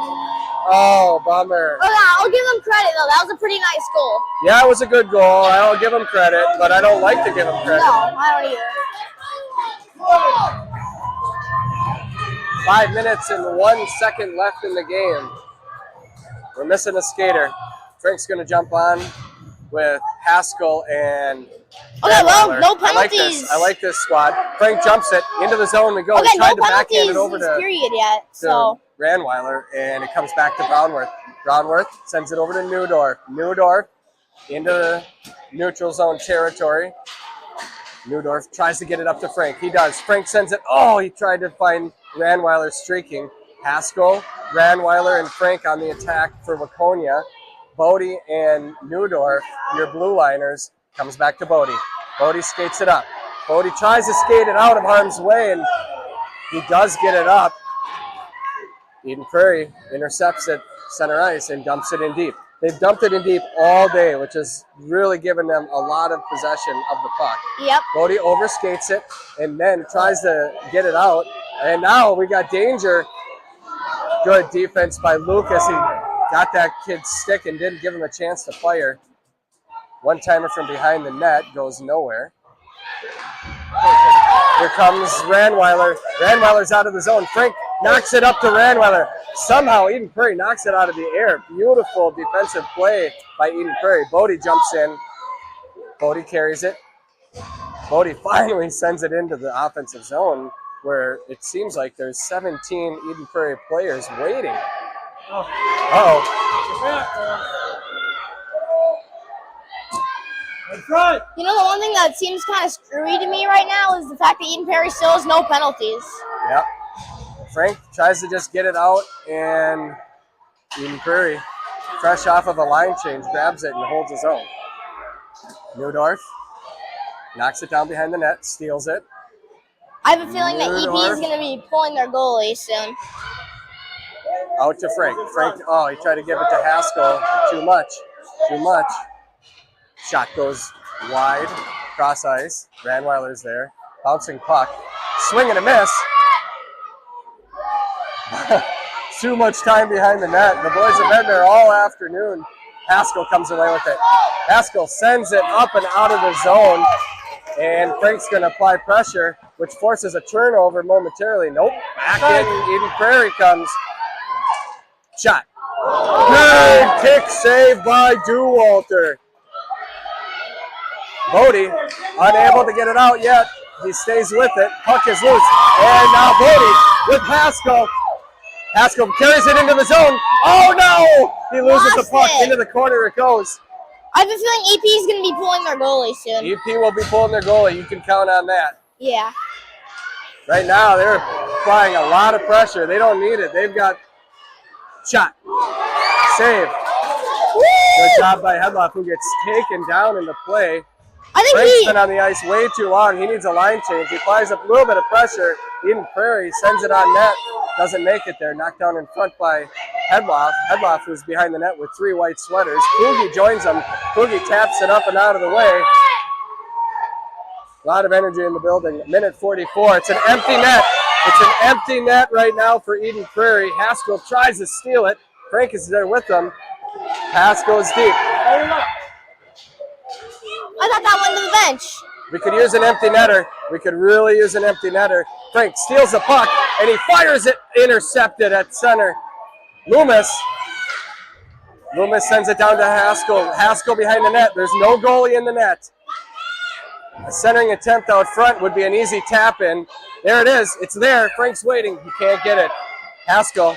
Oh, bummer. Oh, yeah, I'll give him credit, though. That was a pretty nice goal. Yeah, it was a good goal. I'll give him credit, but I don't like to give him credit. No, I don't either. 5 minutes and 1 second left in the game. We're missing a skater. Frank's going to jump on with Haskell and Okay, well, Ranweiler. no penalties. I like this squad. Frank jumps it into the zone. We go. Okay, We tried no to backhand it over penalties to period yet, so. Ranweiler, and it comes back to Brownworth. Brownworth sends it over to Newdorf. Newdorf into the neutral zone territory. Newdorf tries to get it up to Frank. He does. Frank sends it. Oh, he tried to find Ranweiler streaking. Haskell, Ranweiler, and Frank on the attack for Waconia. Bodie and Newdorf, your blue liners, comes back to Bodie. Bodie skates it up. Bodie tries to skate it out of harm's way, and he does get it up. Eden Prairie intercepts it center ice and dumps it in deep. They've dumped it in deep all day, which has really given them a lot of possession of the puck. Yep. Bodie overskates it and then tries to get it out. And now we got danger. Good defense by Lucas. He got that kid's stick and didn't give him a chance to fire. One-timer from behind the net goes nowhere. Here comes Ranweiler. Ranweiler's out of the zone. Frank knocks it up to Ranweiler. Somehow Eden Prairie knocks it out of the air. Beautiful defensive play by Eden Prairie. Bodie jumps in. Bodie carries it. Bodie finally sends it into the offensive zone, where it seems like there's 17 Eden Prairie players waiting. Uh-oh. You know, the one thing that seems kind of screwy to me right now is the fact that Eden Prairie still has no penalties. Yep. Frank tries to just get it out, and Eden Prairie, fresh off of a line change, grabs it and holds his own. Newdorf knocks it down behind the net, steals it. I have a feeling that EP is going to be pulling their goalie soon. Out to Frank. Frank, oh, he tried to give it to Haskell. Too much. Shot goes wide, cross ice. Ranweiler's there. Bouncing puck. Swing and a miss. Too much time behind the net. The boys have been there all afternoon. Haskell comes away with it. Haskell sends it up and out of the zone. And Frank's going to apply pressure, which forces a turnover momentarily. Nope. Back in Eden Prairie comes. Shot. Good kick save by Dewalter. Bodie, unable to get it out yet. He stays with it. Puck is loose. And now Bodie with Haskell. Haskell carries it into the zone. Oh no! He loses the puck. Into the corner it goes. I have a feeling EP is going to be pulling their goalie soon. EP will be pulling their goalie. You can count on that. Yeah. Right now, they're applying a lot of pressure. They don't need it. They've got shot. Save. Good job by Headloff, who gets taken down in the play. I think Frank's been on the ice way too long. He needs a line change. He applies a little bit of pressure. Eden Prairie sends it on net. Doesn't make it there. Knocked down in front by Headloff. Headloff, who's behind the net with 3 white sweaters. Kluge joins him. Kluge taps it up and out of the way. A lot of energy in the building. Minute 44. It's an empty net. It's an empty net right now for Eden Prairie. Haskell tries to steal it. Frank is there with them. Pass goes deep. I thought that went to the bench. We could use an empty netter. We could really use an empty netter. Frank steals the puck, and he fires it, intercepted at center. Loomis sends it down to Haskell. Haskell behind the net. There's no goalie in the net. A centering attempt out front would be an easy tap in. There it is. It's there. Frank's waiting. He can't get it. Haskell.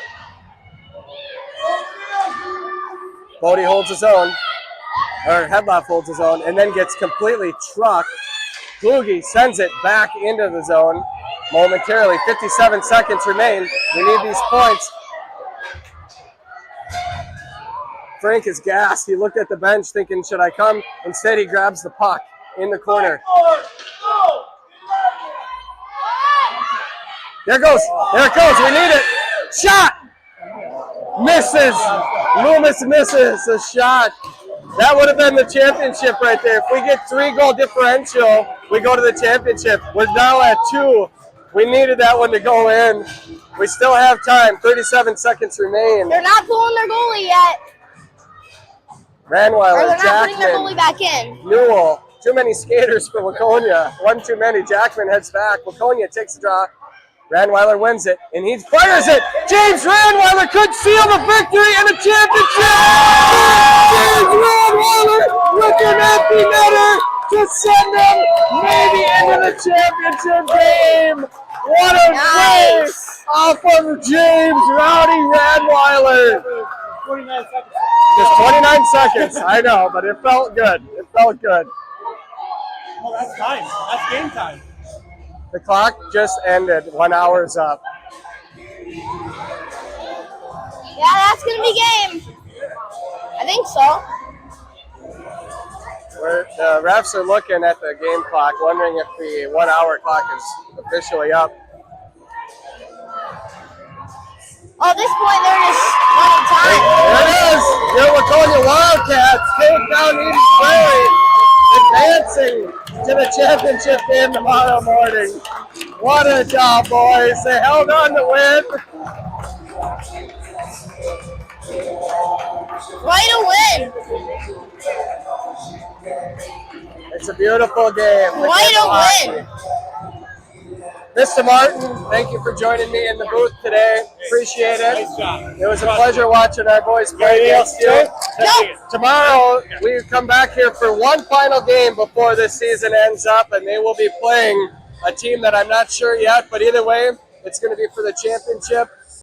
Bodie holds his own. Or Headloff holds his own and then gets completely trucked. Kluge sends it back into the zone momentarily. 57 seconds remain. We need these points. Frank is gassed. He looked at the bench thinking, should I come? Instead, he grabs the puck in the corner. There it goes. There it goes. We need it. Shot. Misses. Loomis misses a shot. That would have been the championship right there. If we get 3-goal differential, we go to the championship. We're now at 2. We needed that one to go in. We still have time. 37 seconds remain. They're not pulling their goalie yet. Ranweiler, Or they're not putting their Jackman, goalie back in. Newell. Too many skaters for Waconia. One too many. Jackman heads back. Waconia takes the draw. Ranweiler wins it, and he fires it. James Ranweiler could seal the victory and the championship. James Ranweiler with an empty netter to send them maybe into the championship game. What a play off of James Rowdy Ranweiler. 29 seconds. Just 29 seconds. I know, but it felt good. It felt good. Oh, that's time. That's game time. The clock just ended. 1 hour's up. Yeah, that's going to be game. I think so. The refs are looking at the game clock, wondering if the 1 hour clock is officially up. Oh, at this point, they're just running time. There it is. Your Waconia Wildcats take down Eden Prairie, advancing to the championship game tomorrow morning. What a job, boys. They held on to win. Way to win. It's a beautiful game. Way to win. Mr. Martin, thank you for joining me in the booth today. Appreciate it. Nice job. It was a pleasure watching our boys play against you. Tomorrow, we come back here for one final game before this season ends up, and they will be playing a team that I'm not sure yet, but either way, it's going to be for the championship.